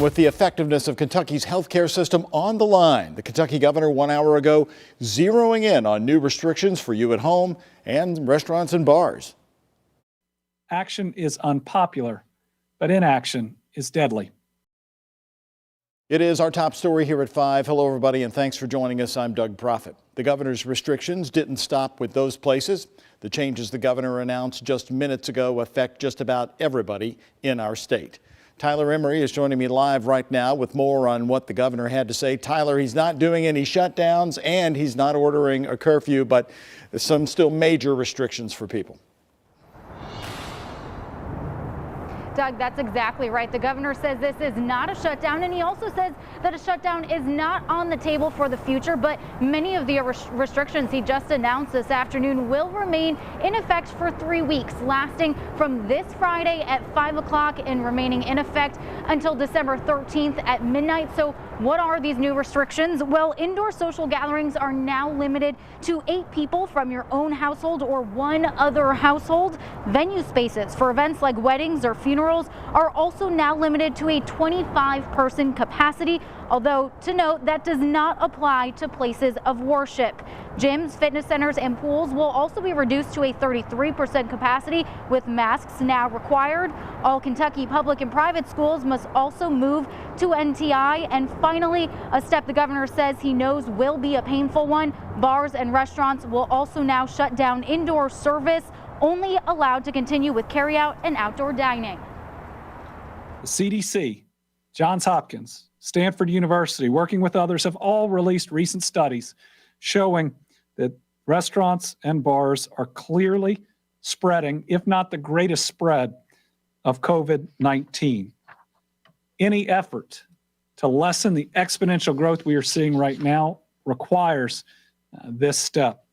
With the effectiveness of Kentucky's healthcare system on the line, the Kentucky governor 1 hour ago zeroing in on new restrictions for you at home and restaurants and bars. Action is unpopular, but inaction is deadly. It is our top story here at 5. Hello, everybody, and thanks for joining us. I'm Doug Proffitt. The governor's restrictions didn't stop with those places. The changes the governor announced just minutes ago affect just about everybody in our state. Tyler Emery is joining me live right now with more on what the governor had to say. Tyler, he's not doing any shutdowns and he's not ordering a curfew, but some still major restrictions for people. Doug, that's exactly right. The governor says this is not a shutdown, and he also says that a shutdown is not on the table for the future, but many of the restrictions he just announced this afternoon will remain in effect for 3 weeks, lasting from this Friday at 5 o'clock and remaining in effect until December 13th at midnight. So what are these new restrictions? Well, indoor social gatherings are now limited to 8 people from your own household or one other household. Venue spaces for events like weddings or funerals are also now limited to a 25-person capacity, although to note that does not apply to places of worship. Gyms, fitness centers, and pools will also be reduced to a 33% capacity, with masks now required. All Kentucky public and private schools must also move to NTI. And finally, a step the governor says he knows will be a painful one: bars and restaurants will also now shut down indoor service, only allowed to continue with carryout and outdoor dining. The CDC, Johns Hopkins, Stanford University, working with others, have all released recent studies showing that restaurants and bars are clearly spreading, if not the greatest spread, of COVID-19. Any effort to lessen the exponential growth we are seeing right now requires this step.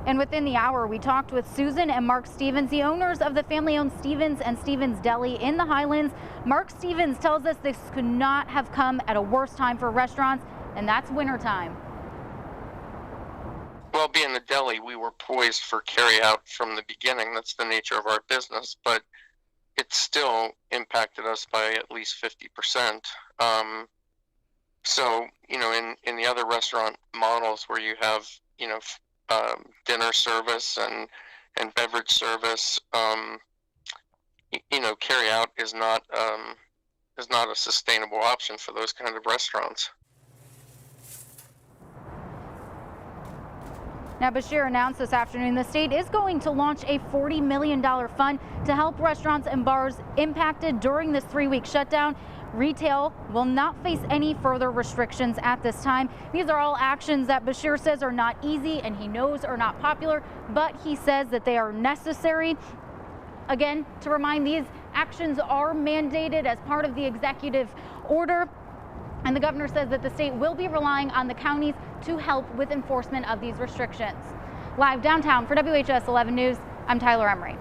And within the hour, we talked with Susan and Mark Stevens, the owners of the family-owned Stevens and Stevens Deli in the Highlands. Mark Stevens tells us this could not have come at a worse time for restaurants, and that's wintertime. Well, being the deli, we were poised for carryout from the beginning. That's the nature of our business, but it still impacted us by at least 50%. So, in the other restaurant models where you have, dinner service and beverage service, carry out is not a sustainable option for those kind of restaurants. Now, Beshear announced this afternoon the state is going to launch a $40 million fund to help restaurants and bars impacted during this 3-week shutdown. Retail will not face any further restrictions at this time. These are all actions that Beshear says are not easy and he knows are not popular, but he says that they are necessary. Again, to remind, these actions are mandated as part of the executive order, and the governor says that the state will be relying on the counties to help with enforcement of these restrictions. Live downtown for WHS 11 News, I'm Tyler Emery.